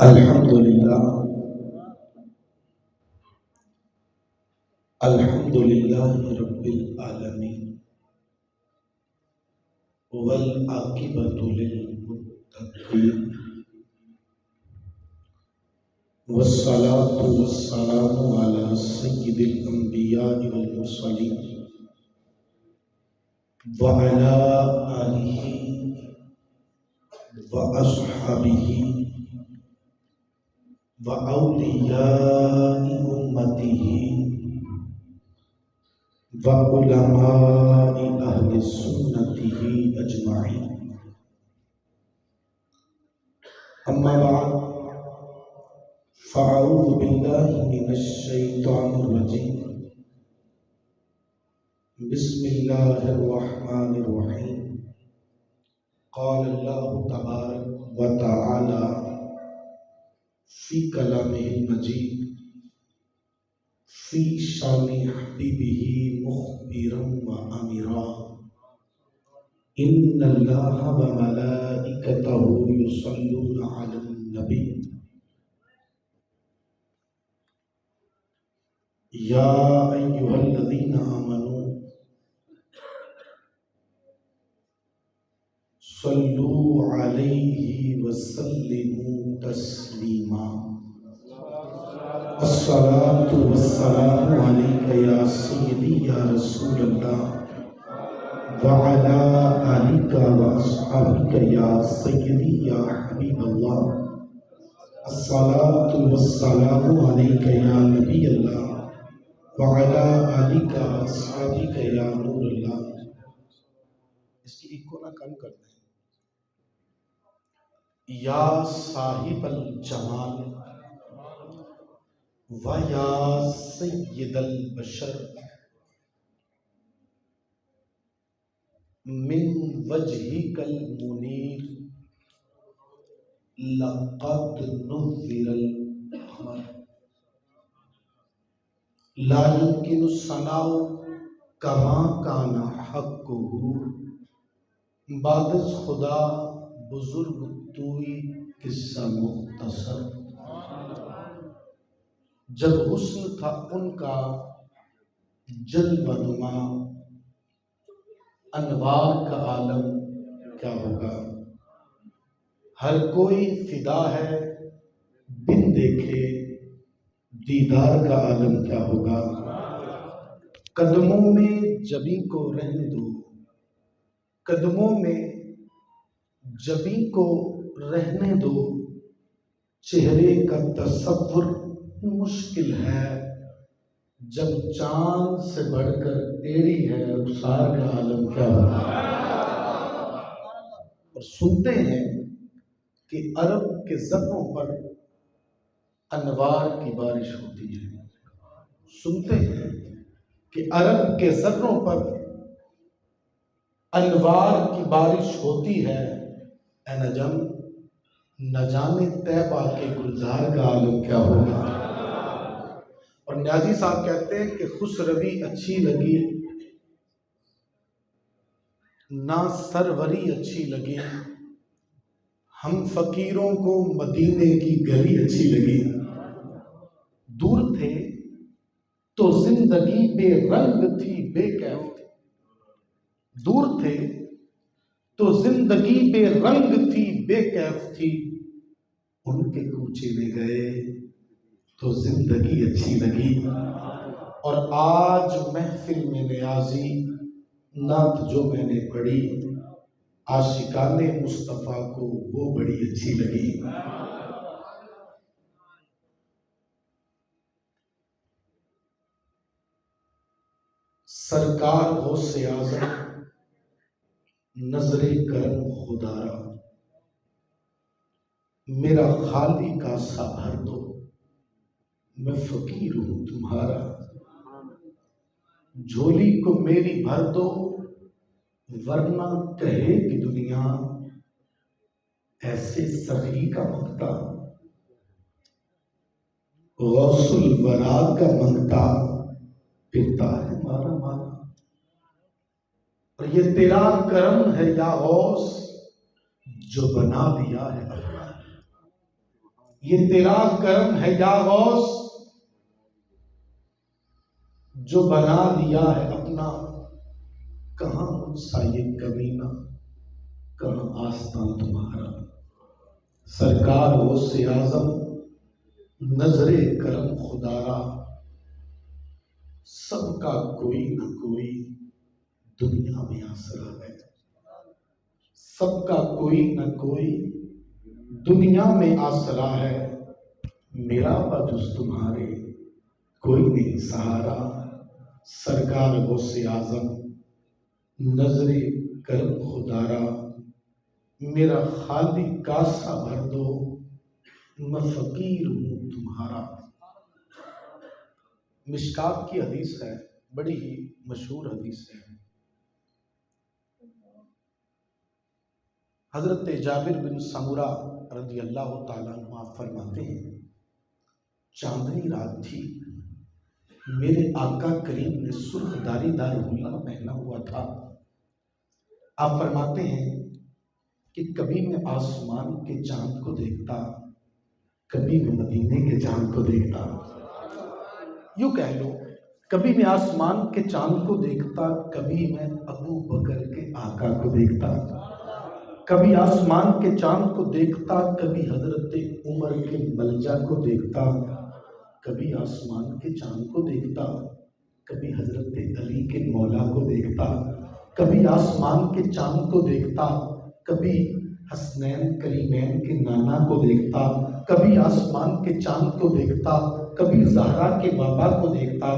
الحمدللہ الحمدللہ رب العالمین والعاقبۃ للمتقین والصلاة والسلام علی سید الانبیاء والمرسلین وعلی آلہ واصحابہ وأولیاء أمته وعلماء أهل سنته أجمعين أما بعد فأعوذ بالله من الشيطان الرجيم بسم الله الرحمن الرحيم قال الله تبارك وتعالى فی کلامہ المجید فی شان حبیبہ مخبرا و امرا ان اللہ و ملائکتہ یصلون علی النبی یا ایہا الذین آمنوا صلوا علیہ وسلموا تسلیما الصلاة والسلام علیک یا سیدی یا رسول اللہ وعلی آلک واصحابک یا سیدی یا حبیب اللہ الصلاة والسلام علیک یا نبی اللہ وعلی آلک واصحابک یا نور اللہ۔ اس کی ایک نہ کم کرتے ہیں۔ یا صاحب الجمال و یا سید البشر من وجہک المنیر لقد نذر القمر لا يمكن الثناء کما کان حقہ بعد از خدا بزرگ توئی قصہ مختصر۔ جب حسن تھا ان کا جلوہ نما انوار کا عالم کیا ہوگا۔ ہر کوئی فدا ہے بن دیکھے دیدار کا عالم کیا ہوگا۔ قدموں میں جبیں کو رہنے دو، قدموں میں جبیں کو رہنے دو، چہرے کا تصور مشکل ہے، جب چاند سے بڑھ کر تیری ہے رخسار کا عالم کیا ہوگا۔ اور سنتے ہیں کہ عرب کے زروں پر انوار کی بارش ہوتی ہے، سنتے ہیں کہ عرب کے زروں پر انوار کی بارش ہوتی ہے۔ اے نجم نہ جانے طیبہ کے گلزار کا عالم کیا ہوگا۔ اور نیازی صاحب کہتے ہیں کہ خسروی اچھی لگی نہ سروری اچھی لگی، ہم فقیروں کو مدینے کی گلی اچھی لگی۔ دور تھے تو زندگی بے رنگ تھی بے کیف تھی، دور تھے تو زندگی بے رنگ تھی بے کیف تھی، ان کے کوچے میں گئے تو زندگی اچھی لگی۔ اور آج محفل میں نیازی نعت جو میں نے پڑھی، عاشقان مصطفیٰ کو وہ بڑی اچھی لگی۔ سرکار غوث اعظم نظر کرم خدا را، میرا خالی کاسا بھر دو، میں فقیر ہوں تمہارا، جھولی کو میری بھر دو، ورنہ کہے کہ دنیا ایسے سخی کا منگتا، غوث الورا کا منگتا پھرتا ہے مارا مارا۔ اور یہ تیرا کرم ہے یا غوث جو بنا دیا ہے اللہ۔ یہ تیرا کرم ہے یا غوث جو بنا دیا ہے اپنا، کہاں مجھ سا یہ کمینہ، کہاں آستان تمہارا۔ سرکار غوث اعظم نظر کرم خدارا، سب کا کوئی نہ کوئی دنیا میں آسرا ہے، سب کا کوئی نہ کوئی دنیا میں آسرا ہے، میرا بجز تمہارے کوئی نہیں سہارا۔ سرکار غوث اعظم نظر کرم خدارا، میرا خالی کاسہ بھر دو، میں فقیر ہوں تمہارا۔ مشکات کی حدیث ہے، بڑی ہی مشہور حدیث ہے۔ حضرت جابر بن سمرہ رضی اللہ تعالیٰ عنہ فرماتے ہیں، چاندنی رات تھی، میرے آقا کریم نے سرخ داری دار غلہ پہنا ہوا تھا۔ آپ فرماتے ہیں کہ کبھی میں آسمان کے چاند کو دیکھتا، کبھی میں مدینے کے چاند کو دیکھتا۔ یوں کہہ لو، کبھی میں آسمان کے چاند کو دیکھتا، کبھی میں ابو بکر کے آقا کو دیکھتا۔ کبھی آسمان کے چاند کو دیکھتا، کبھی حضرت عمر کے ملجا کو دیکھتا۔ کبھی آسمان کے چاند کو دیکھتا، کبھی حضرت علی کے مولا کو دیکھتا۔ کبھی آسمان کے چاند کو دیکھتا، کبھی حسنین کریمین کے نانا کو دیکھتا۔ کبھی آسمان کے چاند کو دیکھتا، کبھی زہرا کے بابا کو دیکھتا۔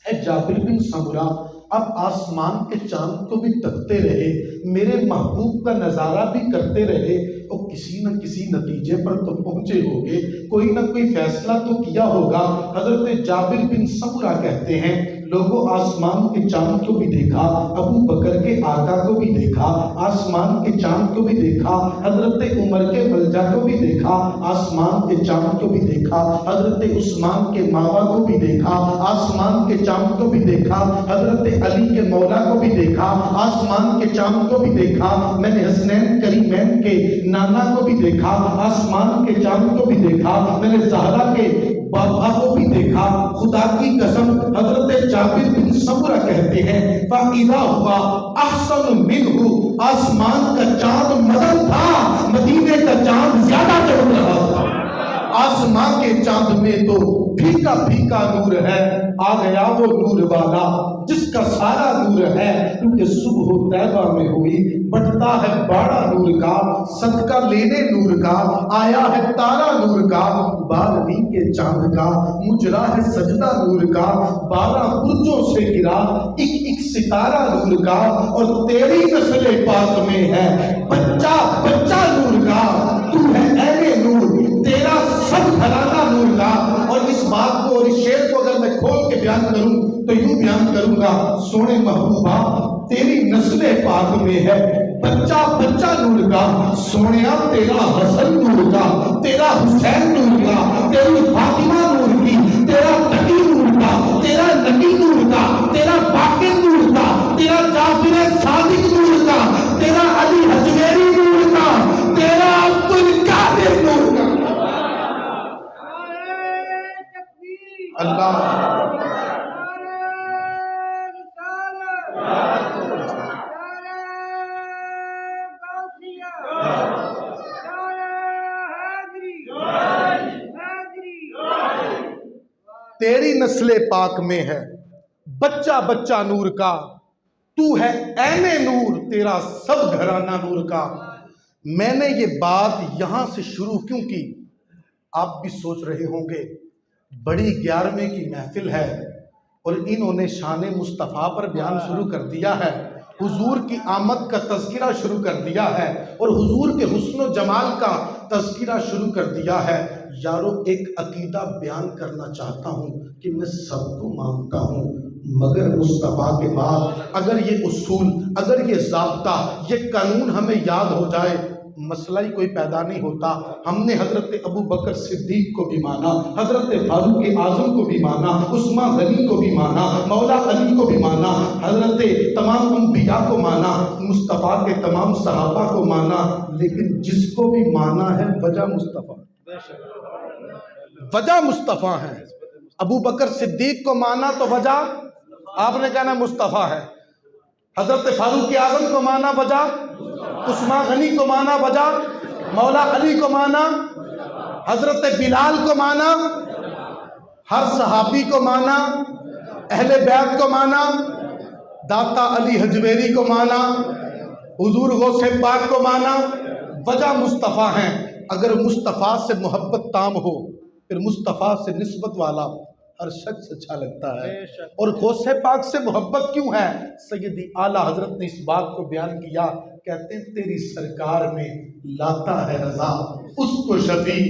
اے جابر بن سمرہ، اب آسمان کے چاند کو بھی تکتے رہے، میرے محبوب کا نظارہ بھی کرتے رہے، اور کسی نہ کسی نتیجے پر تو پہنچے ہوگے، کوئی نہ کوئی فیصلہ تو کیا ہوگا۔ حضرت جابر بن سمرہ کہتے ہیں، لوگوں آسمان کے چاند کو بھی دیکھا، ابو بکر کے آقا کو بھی دیکھا، آسمان کے چاند کو بھی دیکھا، حضرت عمر کے ملجا کو بھی دیکھا، آسمان کے چاند کو بھی دیکھا، حضرت عثمان کے ماوا کو بھی دیکھا، آسمان کے چاند کو بھی دیکھا، حضرت علی کے مولا کو بھی دیکھا، آسمان کے چاند کو بھی دیکھا، میں نے حسنین کریمین کے نانا کو بھی دیکھا، آسمان کے چاند کو بھی دیکھا، میں نے زہرا کے بابا کو بھی دیکھا۔ خدا کی قسم، حضرت جابر بن سمرہ کہتے ہیں، فَإِذَا هُوَ أَحْسَنُ مِنْهُ، آسمان کا چاند مدد تھا، مدینے کا چاند زیادہ چمک رہا تھا۔ آسمان کے چاند میں تو پھیکا پھیکا نور ہے، آ گیا وہ نور والا جس کا سارا نور ہے، کیونکہ صبح طیبہ میں ہوئی، بڑھتا ہے باڑا نور کا، صدقہ لینے نور کا، آیا ہے تارا نور کا، 12ویں کے چاند کا، مجرا ہے سجدہ نور کا، 12 برجوں سے گرا ایک ایک ستارہ نور کا، اور تیری نسل پاک میں ہے بچہ بچہ نور کا، تو ہے عین نور، تیرا سب گھرانہ نور کا۔ اور اس بات کو اور اس شعر کو اگر میں کھول کے بیان کروں تو یوں بیان کروں گا، سونے محبوبہ تیری نسل پاک میں ہے بچہ بچہ نور کا، سونیا تیرا حسن نور کا، تیرا حسین نور کا، تیری فاطمہ نور کی، تیرا تقی نور کا، تیرا نبی نور کا، تیرا باقر نور کا، تیرا جعفر صادق نور کا، تیرا علی حجویری نور کا، تیرا عبدالقادر نور کا۔ اللہ تیری نسل پاک میں ہے بچہ بچہ نور کا، تو ہے عین نور، تیرا سب گھرانہ نور کا۔ میں نے یہ بات یہاں سے شروع کیوں کی؟ آپ بھی سوچ رہے ہوں گے، بڑی 11ویں کی محفل ہے اور انہوں نے شان مصطفیٰ پر بیان شروع کر دیا ہے، حضور کی آمد کا تذکرہ شروع کر دیا ہے، اور حضور کے حسن و جمال کا تذکرہ شروع کر دیا ہے۔ یارو، ایک عقیدہ بیان کرنا چاہتا ہوں کہ میں سب کو مانتا ہوں، مگر مصطفیٰ کے بعد اگر یہ اصول، اگر یہ ضابطہ، یہ قانون ہمیں یاد ہو جائے، مسئلہ ہی کوئی پیدا نہیں ہوتا۔ ہم نے حضرت ابو بکر صدیق کو بھی مانا، حضرت فاروق اعظم کو بھی مانا، عثمان غنی کو بھی مانا، مولا علی کو بھی مانا، حضرت تمام انبیاء کو مانا، مصطفیٰ کے تمام صحابہ کو مانا، لیکن جس کو بھی مانا ہے وجہ مصطفیٰ۔ وجہ مصطفیٰ ہے. ابو بکر صدیق کو مانا تو وجہ آپ نے کہنا مصطفیٰ ہے. حضرت فاروق اعظم کو مانا وجہ, عثمان غنی کو مانا وجہ, مولا علی کو مانا, حضرت بلال کو مانا, ہر صحابی کو مانا, اہل بیت کو مانا, داتا علی حجویری کو مانا, حضور غوث پاک کو مانا. وجہ مصطفیٰ ہیں. اگر مصطفیٰ سے محبت تام ہو پھر مصطفیٰ سے نسبت والا ہر شخص اچھا لگتا ہے. اور غوث پاک سے محبت کیوں ہے؟ سیدی اعلیٰ حضرت نے اس بات کو بیان کیا, کہتے ہیں تیری سرکار میں لاتا ہے رضا اس کو شفیع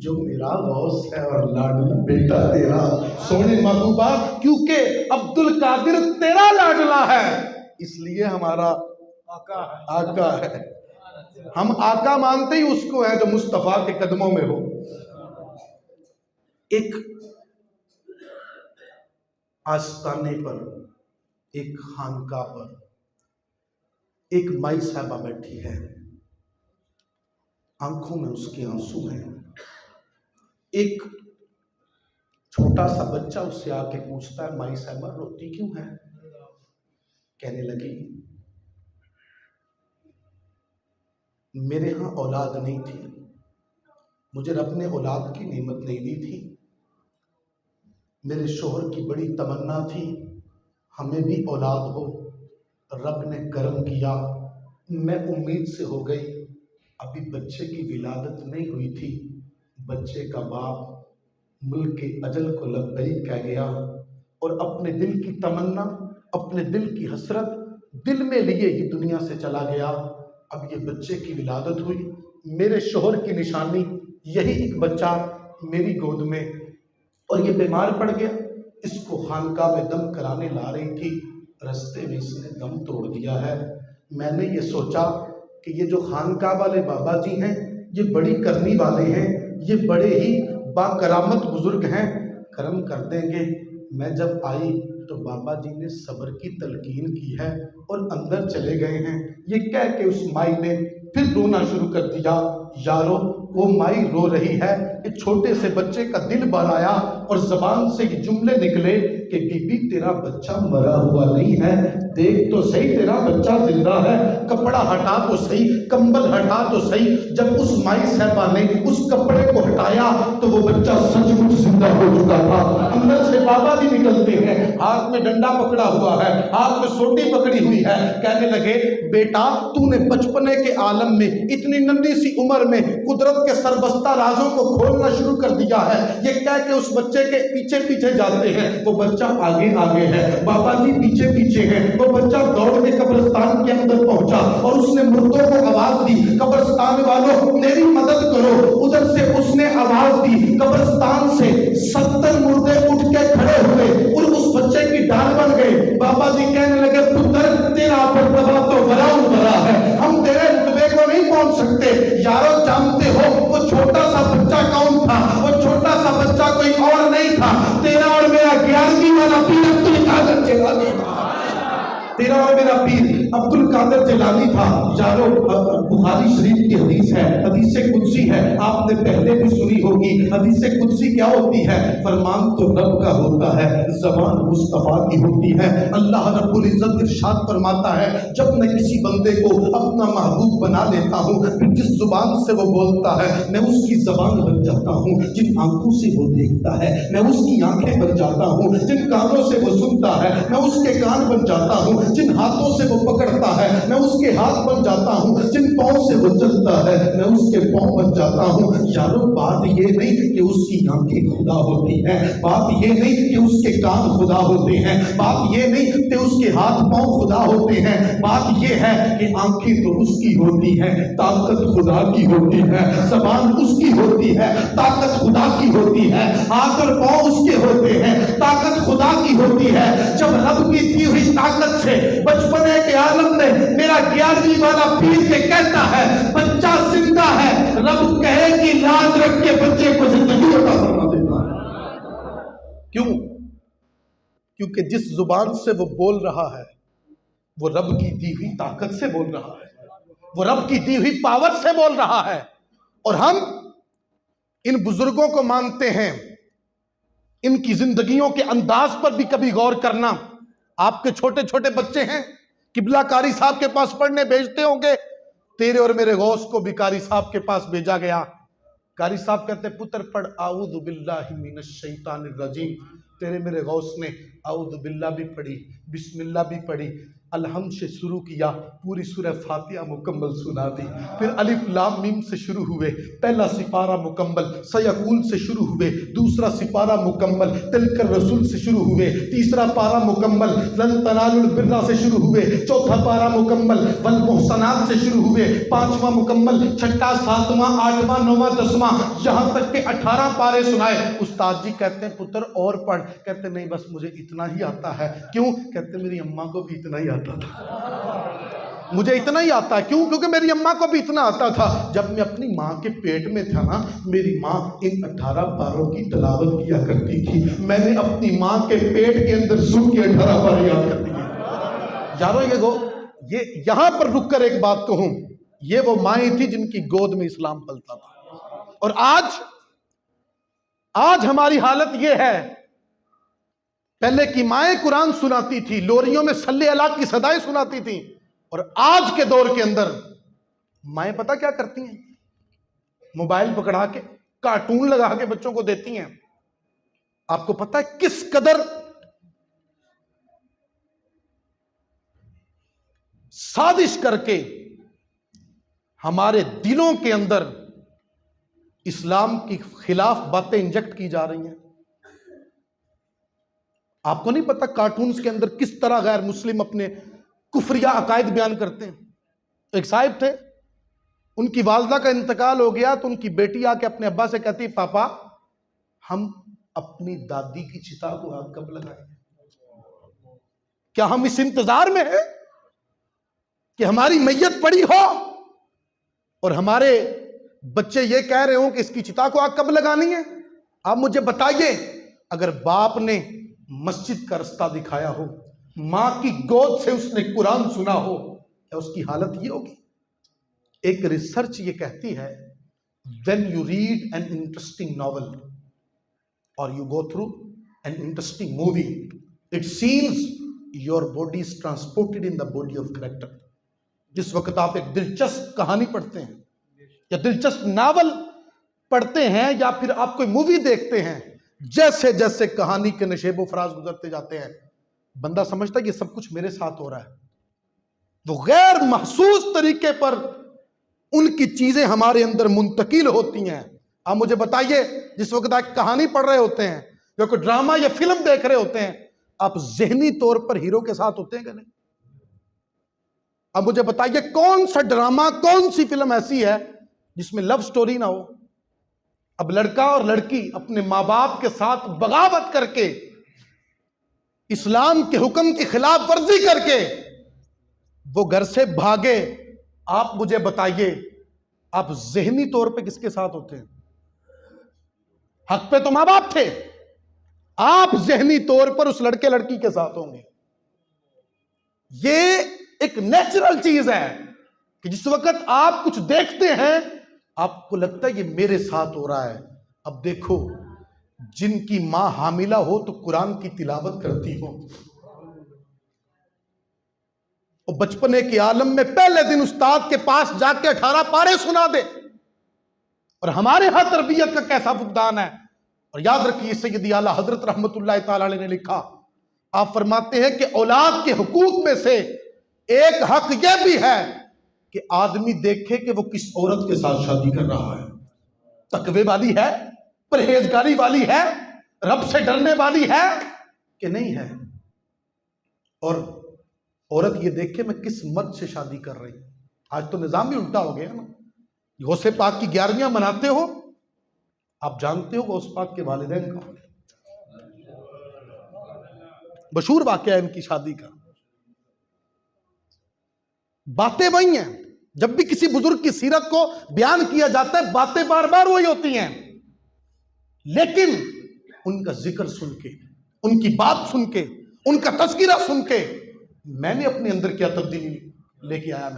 جو میرا غوث ہے اور لاڈلا بیٹا تیرا. سونے محبوبہ کیونکہ عبد القادر تیرا لاڈلا ہے اس لیے ہمارا آقا ہے. ہم آقا مانتے ہی اس کو ہے جو مصطفیٰ کے قدموں میں ہو. ایک آستانے پر, ایک خانقاہ پر ایک مائی صاحبہ بیٹھی ہے, آنکھوں میں اس کے آنسو ہیں. ایک چھوٹا سا بچہ اس سے آ کے پوچھتا ہے مائی صاحبہ روتی کیوں ہے؟ کہنے لگی میرے ہاں اولاد نہیں تھی, مجھے رب نے اولاد کی نعمت نہیں دی تھی. میرے شوہر کی بڑی تمنا تھی ہمیں بھی اولاد ہو, رب نے کرم کیا, میں امید سے ہو گئی. ابھی بچے کی ولادت نہیں ہوئی تھی, بچے کا باپ ملک اجل کو لبیک کہہ گیا اور اپنے دل کی تمنا, اپنے دل کی حسرت دل میں لیے ہی دنیا سے چلا گیا. اب یہ بچے کی ولادت ہوئی, میرے شوہر کی نشانی یہی ایک بچہ میری گود میں, اور یہ بیمار پڑ گیا. اس کو خانقاہ میں دم کرانے لا رہی تھی, رستے میں اس نے دم توڑ دیا ہے. میں نے یہ سوچا کہ یہ جو خانقاہ والے بابا جی ہیں یہ بڑی کرنی والے ہیں, یہ بڑے ہی با کرامت بزرگ ہیں, کرم کر دیں گے. میں جب آئی تو بابا جی نے صبر کی تلقین کی ہے اور اندر چلے گئے ہیں. یہ کہہ کے اس مائی نے پھر رونا شروع کر دیا. یارو وہ مائی رو رہی ہے, ایک چھوٹے سے بچے کا دل بھر آیا اور زبان سے یہ جملے نکلے کہ بی بی تیرا بچہ مرا ہوا نہیں ہے, دیکھ تو صحیح تیرا بچہ زندہ ہے, کپڑا ہٹا تو صحیح, کمبل ہٹا تو صحیح. جب اس مائی صاحبہ نے اس کپڑے کو ہٹایا تو وہ بچہ سچ مچ زندہ ہو چکا تھا. اندر سے بابا جی نکلتے ہیں, ہاتھ میں ڈنڈا پکڑا ہوا ہے, ہاتھ میں سوٹی پکڑی ہوئی ہے. کہنے لگے بیٹا تو نے بچپنے کے عالم میں اتنی ننھی سی عمر میں قدرت کے سربستہ رازوں کو کھولنا شروع کر دیا ہے. یہ کہہ کے اس بچے کے پیچھے پیچھے جاتے ہیں. وہ بچہ آگے آگے ہے, بابا جی پیچھے پیچھے ہیں. وہ بچہ دوڑ کے قبرستان کے اندر پہنچا اور اس نے مردوں کو آواز دی, قبرستان والوں میری مدد کرو. ادھر سے اس نے آواز دی, قبرستان سے 70 مردے اٹھ کے کھڑے ہوئے اور اس بچے کی ڈال بن گئے. بابا جی کہنے لگے پتر تیرا مرتبہ تو بڑا ہے, ہم تیرے رتبے کو نہیں پہنچ سکتے. یارو جانتے ہو وہ چھوٹا سا بچہ کون تھا؟ وہ چھوٹا سا بچہ کوئی اور نہیں تھا, تیرا اور میرا 11ویں والا پیر عبد القادر جیلانی تھا. تیرا اور میرا پیر عبد القادر جیلانی تھا. یارو بخاری شریف کی حدیث ہے, حدیث قدسی ہے, آپ نے پہلے بھی سنی ہوگی. حدیث قدسی کیا ہوتی ہے؟ فرمان تو رب کا ہوتا ہے, زبان مصطفیٰ کی ہوتی ہے. اللہ رب العزت ارشاد فرماتا ہے جب میں کسی بندے کو اپنا محبوب بنا لیتا ہوں پھر جس زبان سے وہ بولتا ہے میں اس کی زبان بن جاتا ہوں. جن آنکھوں سے وہ دیکھتا ہے میں اس کی آنکھیں بن جاتا ہوں. جن کانوں سے وہ سنتا ہے میں اس کے کان بن جاتا ہوں. جن ہاتھوں سے وہ پکڑتا ہے میں اس کے ہاتھ بن جاتا ہوں. جن پاؤں سے وہ چلتا ہے میں اس کے پاؤں بن جاتا ہوں. یارو بات یہ نہیں کہ اس کی آنکھیں خدا ہوتی ہیں, بات یہ نہیں کہ اس کے کان خدا ہوتے ہیں, بات یہ نہیں کہ اس کے ہاتھ پاؤں خدا ہوتے ہیں. بات یہ ہے کہ آنکھیں تو اس کی ہوتی ہیں, طاقت خدا کی ہوتی ہے, زبان اس کی ہوتی ہے, طاقت خدا کی ہوتی ہے, ہاتھ اور پاؤں اس کے ہوتے ہیں, طاقت خدا کی ہوتی ہے. جب رب کی دی ہوئی طاقت سے بچپنے کے عالم میں میرا 11ویں والا پیر کے کہتا ہے بچہ زندہ ہے, رب کہے کہ لاز رکھ کے بچے کو زندگی عطا فرما دیتا ہے. کیوں؟ کیونکہ جس زبان سے وہ بول رہا ہے وہ رب کی دی ہوئی طاقت سے بول رہا ہے, وہ رب کی دی ہوئی پاور سے بول رہا ہے. اور ہم ان بزرگوں کو مانتے ہیں، ان کی زندگیوں کے انداز پر بھی کبھی غور کرنا۔ آپ کے چھوٹے چھوٹے بچے ہیں، قبلہ قاری صاحب کے پاس پڑھنے بھیجتے ہوں گے، تیرے اور میرے غوث کو بھی قاری صاحب کے پاس بھیجا گیا۔ قاری صاحب کہتے ہیں پتر پڑھ اعوذ باللہ من الشیطان الرجیم، تیرے میرے غوث نے اعوذ باللہ بھی پڑھی، بسم اللہ بھی پڑھی، الحمد سے شروع کیا، پوری سورہ فاتحہ مکمل سنا دی، پھر الف لام میم سے شروع ہوئے، پہلا سپارہ مکمل، سیقول سے شروع ہوئے، دوسرا سپارہ مکمل، تلک الرسول سے شروع ہوئے، تیسرا پارہ مکمل، لن تنالوا البر سے شروع ہوئے، چوتھا پارہ مکمل، والمحصنات سے شروع ہوئے، پانچواں مکمل، چھٹا، ساتواں، آٹھواں، نواں، دسواں، یہاں تک کہ 18 پارے سنائے۔ استاد جی کہتے ہیں پتر اور پڑھ، کہتے نہیں بس مجھے اتنا ہی آتا ہے۔ کیوں؟ کہتے میری اماں کو بھی اتنا ہی آتا تھا، مجھے اتنا ہی آتا ہے۔ کیوں؟ کیونکہ میری اماں کو بھی اتنا آتا تھا۔ جب میں اپنی ماں کے پیٹ میں تھا نا، میری ماں ان 18 پاروں کی تلاوت کیا کرتی تھی، میں نے اپنی ماں کے پیٹ کے اندر سن کے 18 پارے یاد کر دیے۔ یارو یہ یہاں پر رک کر ایک بات کہوں، یہ وہ مائیں تھی جن کی گود میں اسلام پلتا تھا، اور آج ہماری حالت یہ ہے۔ پہلے کی مائیں قرآن سناتی تھی، لوریوں میں صلی اللہ کی صدائیں سناتی تھیں، اور آج کے دور کے اندر مائیں پتہ کیا کرتی ہیں؟ موبائل پکڑا کے کارٹون لگا کے بچوں کو دیتی ہیں۔ آپ کو پتہ ہے کس قدر سازش کر کے ہمارے دلوں کے اندر اسلام کی خلاف باتیں انجیکٹ کی جا رہی ہیں؟ آپ کو نہیں پتا کارٹونز کے اندر کس طرح غیر مسلم اپنے کفریہ عقائد بیان کرتے ہیں؟ ایک صاحب تھے، ان کی والدہ کا انتقال ہو گیا تو ان کی بیٹی آ کے اپنے ابا سے کہتی پاپا ہم اپنی دادی کی چتا کو آگ کب لگائیں؟ کیا ہم اس انتظار میں ہیں کہ ہماری میت پڑی ہو اور ہمارے بچے یہ کہہ رہے ہوں کہ اس کی چتا کو آگ کب لگانی ہے؟ آپ مجھے بتائیے، اگر باپ نے مسجد کا رستہ دکھایا ہو، ماں کی گود سے اس نے قرآن سنا ہو، کیا اس کی حالت یہ ہوگی؟ ایک ریسرچ یہ کہتی ہے when you read an interesting novel or you go through an interesting movie, it seems your body is transported in the body of character۔ جس وقت آپ ایک دلچسپ کہانی پڑھتے ہیں یا دلچسپ ناول پڑھتے ہیں یا پھر آپ کوئی مووی دیکھتے ہیں، جیسے جیسے کہانی کے نشیب و فراز گزرتے جاتے ہیں، بندہ سمجھتا ہے یہ سب کچھ میرے ساتھ ہو رہا ہے۔ وہ غیر محسوس طریقے پر ان کی چیزیں ہمارے اندر منتقل ہوتی ہیں۔ آپ مجھے بتائیے، جس وقت آپ کہانی پڑھ رہے ہوتے ہیں یا کوئی ڈرامہ یا فلم دیکھ رہے ہوتے ہیں، آپ ذہنی طور پر ہیرو کے ساتھ ہوتے ہیں کہ نہیں؟ اب مجھے بتائیے کون سا ڈرامہ، کون سی فلم ایسی ہے جس میں لو سٹوری نہ ہو؟ اب لڑکا اور لڑکی اپنے ماں باپ کے ساتھ بغاوت کر کے، اسلام کے حکم کی خلاف ورزی کر کے وہ گھر سے بھاگے۔ آپ مجھے بتائیے آپ ذہنی طور پہ کس کے ساتھ ہوتے ہیں؟ حق پہ تو ماں باپ تھے، آپ ذہنی طور پر اس لڑکے لڑکی کے ساتھ ہوں گے۔ یہ ایک نیچرل چیز ہے کہ جس وقت آپ کچھ دیکھتے ہیں آپ کو لگتا ہے یہ میرے ساتھ ہو رہا ہے۔ اب دیکھو، جن کی ماں حاملہ ہو تو قرآن کی تلاوت کرتی ہو، اور بچپنے کے عالم میں پہلے دن استاد کے پاس جا کے 18 پارے سنا دے، اور ہمارے ہاں تربیت کا کیسا فقدان ہے۔ اور یاد رکھیے سیدی اعلیٰ حضرت رحمت اللہ تعالی علیہ نے لکھا، آپ فرماتے ہیں کہ اولاد کے حقوق میں سے ایک حق یہ بھی ہے کہ آدمی دیکھے کہ وہ کس عورت کے ساتھ شادی کر رہا ہے، تقوی والی ہے، پرہیزگاری والی ہے، رب سے ڈرنے والی ہے کہ نہیں ہے، اور عورت یہ دیکھے میں کس مرد سے شادی کر رہی ہوں۔ آج تو نظام بھی الٹا ہو گیا نا، غوث پاک کی 11ویاں مناتے ہو، آپ جانتے ہو غوث پاک کے والدین کا مشہور واقعہ ہے ان کی شادی کا۔ باتیں وہی ہیں، جب بھی کسی بزرگ کی سیرت کو بیان کیا جاتا ہے باتیں بار بار وہی ہوتی ہیں، لیکن ان کا ذکر سن کے، ان کی بات سن کے، ان کا تذکرہ سن کے میں نے اپنے اندر کیا تبدیلی لے کے آیا،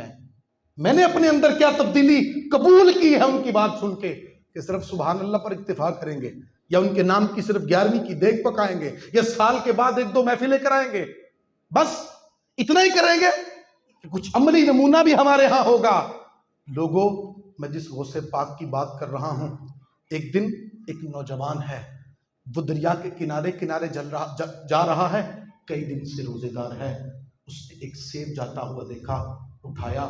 میں نے اپنے اندر کیا تبدیلی قبول کی ہے ان کی بات سن کے۔ کہ صرف سبحان اللہ پر اکتفا کریں گے یا ان کے نام کی صرف 11ویں کی دیگ پکائیں گے یا سال کے بعد 1-2 محفلیں کرائیں گے، بس اتنا ہی کریں گے کہ کچھ عملی نمونہ بھی ہمارے ہاں ہوگا؟ لوگوں، میں جس غوث پاک کی بات کر رہا ہوں، ایک دن ایک نوجوان ہے، وہ دریا کے کنارے کنارے جا رہا ہے، کئی دن سے روزے دار ہے، اس نے ایک سیب جاتا ہوا دیکھا، اٹھایا،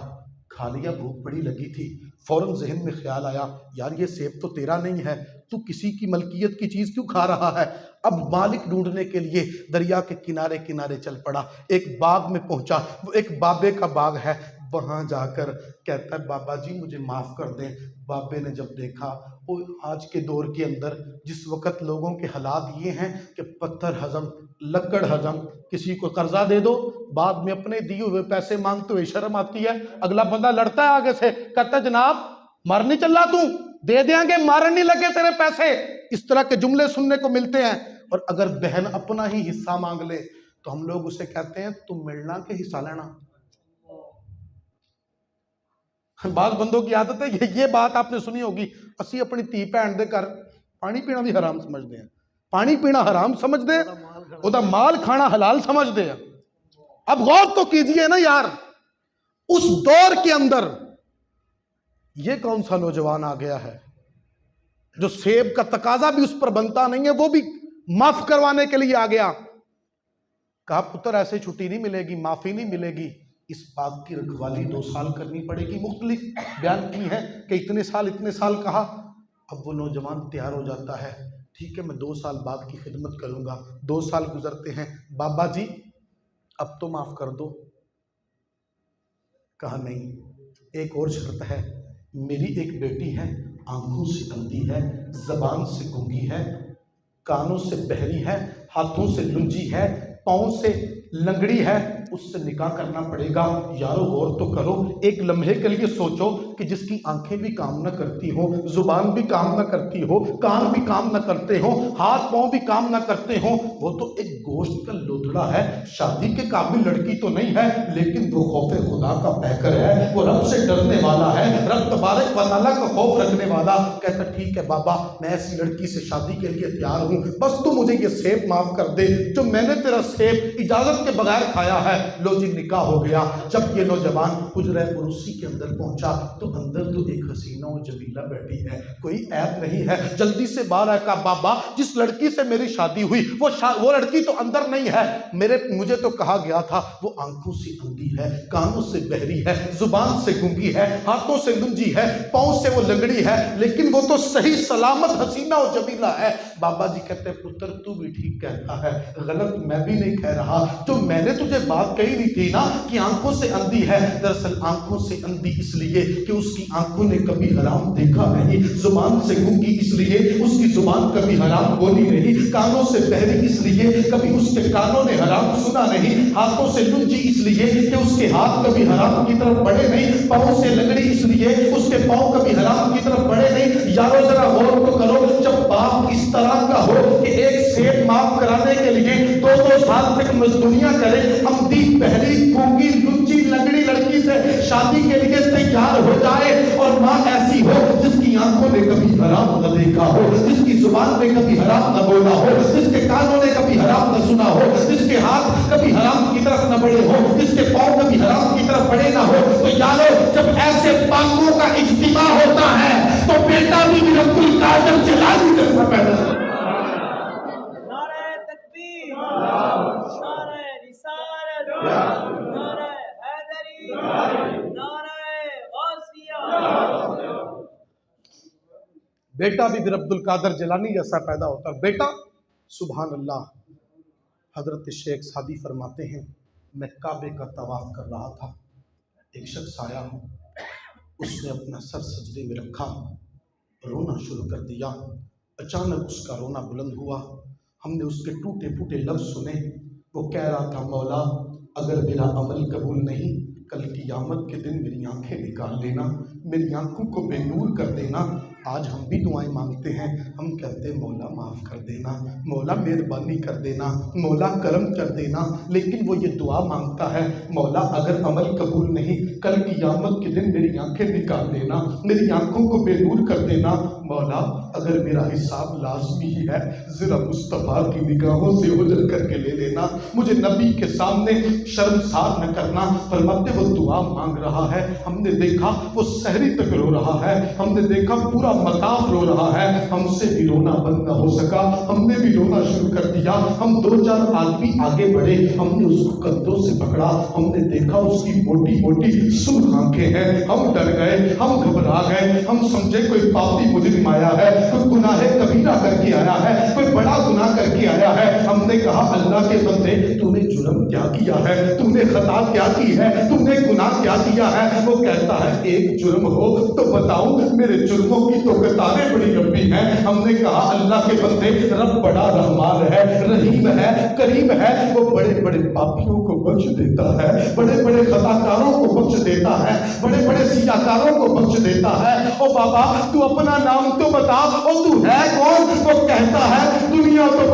کھا لیا، بھوک بڑی لگی تھی، فوراً ذہن میں خیال آیا، یار یہ سیب تو تیرا نہیں ہے، تو کسی کی ملکیت کی چیز کیوں کھا رہا ہے؟ اب مالک ڈھونڈنے کے لیے دریا کے کنارے کنارے چل پڑا، ایک باغ میں پہنچا، وہ ایک بابے کا باغ ہے، وہاں جا کر کہتا ہے بابا جی مجھے معاف کر دیں۔ بابے نے جب دیکھا، وہ آج کے دور کے اندر جس وقت لوگوں کے حالات یہ ہیں کہ پتھر ہضم، لکڑ ہضم، کسی کو قرضہ دے دو، بعد میں اپنے دیے ہوئے پیسے مانگتے ہوئے شرم آتی ہے، اگلا بندہ لڑتا ہے آگے سے، کہتا ہے جناب مارنے چل رہا تو دے دیں گے، مارن نہیں لگے تیرے پیسے، اس طرح کے جملے سننے کو ملتے ہیں۔ اور اگر بہن اپنا ہی حصہ مانگ لے تو ہم لوگ اسے کہتے ہیں تم ملنا کے حصہ لینا۔ بعض بندوں کی عادت ہے، یہ بات آپ نے سنی ہوگی، اسی اپنی تھی بھین دے کر پانی پینا بھی حرام سمجھتے ہیں، پانی پینا حرام سمجھتے ہیں، وہ مال کھانا حلال سمجھتے ہیں۔ اب غور تو کیجئے نا یار، اس دور کے اندر یہ کون سا نوجوان آ گیا ہے جو سیب کا تقاضا بھی اس پر بنتا نہیں ہے، وہ بھی معاف کروانے کے لیے آ گیا۔ کہا پتر ایسے چھٹی نہیں ملے گی، معافی نہیں ملے گی، اس باغ کی رکھوالی 2 سال کرنی پڑے گی۔ مختلف بیان کی ہیں کہ اتنے سال کہا۔ اب وہ نوجوان تیار ہو جاتا ہے، ٹھیک ہے میں 2 سال باغ کی خدمت کروں گا۔ 2 سال گزرتے ہیں، بابا جی اب تو معاف کر دو۔ کہا نہیں، ایک اور شرط ہے، میری ایک بیٹی ہے، آنکھوں سے اندھی ہے، زبان سے گونگی ہے، کانوں سے بہری ہے، ہاتھوں سے لنجی ہے، پاؤں سے لنگڑی ہے، اس سے نکاح کرنا پڑے گا۔ یارو غور تو کرو، ایک لمحے کے لیے سوچو کہ جس کی آنکھیں بھی کام نہ کرتی ہو، زبان بھی کام نہ کرتی ہو، کان بھی کام نہ کرتے ہو، ہاتھ پاؤں بھی کام نہ کرتے ہو، وہ تو ایک گوشت کا لوتھڑا ہے، شادی کے قابل لڑکی تو نہیں ہے، لیکن وہ خوف خدا کا پیکر ہے، وہ رب سے ڈرنے والا ہے، رب تبارک و تعالیٰ کا خوف رکھنے والا۔ کہتا ٹھیک ہے بابا میں ایسی لڑکی سے شادی کے لیے تیار ہوں، بس تو مجھے یہ سیب معاف کر دے جو میں نے تیرا سیب اجازت کے بغیر کھایا ہے۔ لو جی نکاح ہو گیا۔ جب یہ نوجوان حجرہ عروسی کے اندر پہنچا تو اندر تو ایک حسینہ و جمیلہ بیٹھی ہے، کوئی عیب نہیں ہے، جلدی سے باہر آیا، کہا بابا جس لڑکی سے میری شادی ہوئی وہ لڑکی تو اندر نہیں ہے، مجھے تو کہا گیا تھا وہ آنکھوں سے اندھی ہے، کانوں سے بہری ہے، زبان سے گونگی ہے، ہاتھوں سے لنجی ہے، پاؤں سے وہ لنگڑی ہے، لیکن وہ تو صحیح سلامت حسینہ و جمیلہ ہے۔ بابا جی کہتے ہیں پتر تو بھی ٹھیک کہتا ہے، غلط میں بھی نہیں کہہ رہا، جو میں نے تجھے بات کہی نہیں تھی نا کہ آنکھوں سے اندھی ہے، دراصل آنکھوں سے اندھی اس لیے کہ اس کی آنکھوں نے کبھی حرام دیکھا نہیں، زبان سے گونگی اس لیے اس کی زبان کبھی حرام بولی نہیں، کانوں سے بہری اس لیے کبھی اس کے کانوں نے حرام سنا نہیں، ہاتھوں سے لنجی اس لیے کہ اس کے ہاتھ کبھی حرام کی طرف بڑھے نہیں، پاؤں سے لنگڑی اس لیے اس کے پاؤں کبھی حرام کی طرف بڑھے نہیں۔ یارو ذرا غور تو کرو، جب باپ اس طرح کا ہو کہ ایک سیب معاف کرانے کے لیے 2 سال تک مزدوریاں کرے، اندھی بہری گونگی لنجی لنگڑی لڑکی سے شادی کے لیے تیار ہو جائے، اور ماں ایسی ہو جس کی آنکھوں نے کبھی حرام نہ دیکھا ہو، جس کی زبان نے کبھی حرام نہ بولا ہو، جس کے کانوں نے کبھی حرام نہ سنا ہو، جس کے ہاتھ کبھی حرام کی طرف نہ بڑھے ہو، جس کے پاؤں کبھی حرام کی طرف بڑھے نہ ہو، تو یارو جب ایسے پاکوں کا اجتماع ہوتا ہے تو بیٹا بھی رب القادر جیلانی جیسا پیدا ہے۔ بیٹا بھی عبد القادر جیلانی جیسا پیدا ہوتا ہے۔ بیٹا سبحان اللہ۔ حضرت شیخ سعدی فرماتے ہیں میں کعبے کا طواف کر رہا تھا، ایک شخص آیا، اس نے اپنا سر سجدے میں رکھا، رونا شروع کر دیا، اچانک اس کا رونا بلند ہوا، ہم نے اس کے ٹوٹے پھوٹے لفظ سنے، وہ کہہ رہا تھا مولا اگر میرا عمل قبول نہیں، کل قیامت کے دن میری آنکھیں نکال لینا، میری آنکھوں کو بے نور کر دینا۔ آج ہم بھی دعائیں مانگتے ہیں، ہم کہتے ہیں مولا معاف کر دینا، مولا مہربانی کر دینا، مولا کرم کر دینا، لیکن وہ یہ دعا مانگتا ہے مولا اگر عمل قبول نہیں، کل قیامت کے دن میری آنکھیں نکال دینا، میری آنکھوں کو بے نور کر دینا۔ مولا اگر میرا حساب لازمی ہی ہے ذرا مصطفیٰ کی نگاہوں سے اجل کر کے لے لینا، مجھے نبی کے سامنے شرمسار نہ کرنا۔ فرماتے وہ دعا مانگ رہا ہے، ہم نے دیکھا وہ سحری تک رو رہا ہے، ہم نے دیکھا پورا مطاف رو رہا ہے، ہم سے بھی رونا بند نہ ہو سکا، ہم نے بھی رونا شروع کر دیا۔ ہم 2-4 آدمی آگے بڑھے، ہم نے اس کو کندھوں سے پکڑا، ہم نے دیکھا اس کی موٹی موٹی سرخ آنکھیں ہیں، ہم ڈر گئے، ہم گھبرا گئے، ہم سمجھے کوئی پاپی مجرم آیا ہے، کوئی گناہ کبیرہ کر کے آیا ہے، کوئی بڑا گناہ کر کے آیا ہے۔ ہم نے کہا اللہ کے بندے تم نے جرم کیا کیا ہے، تم نے خطا کیا کی ہے، تم نے گناہ کیا کیا ہے؟ وہ کہتا ہے ایک جرم ہو تو بتاؤ، میرے جرموں کی تو قطاریں بڑی لمبی ہیں۔ ہم نے کہا اللہ کے بندے رب بڑا رحمان ہے، رحیم ہے، کریم ہے، وہ بڑے بڑے پاپیوں کو بخش دیتا ہے، بڑے بڑے خطاکاروں کو بخش دیتا ہے، بڑے بڑے سیاکاروں کو بخش دیتا ہے۔ او بابا تو اپنا نام تو بتا، اور تو ہے کون؟ وہ کہتا ہے دنیا تو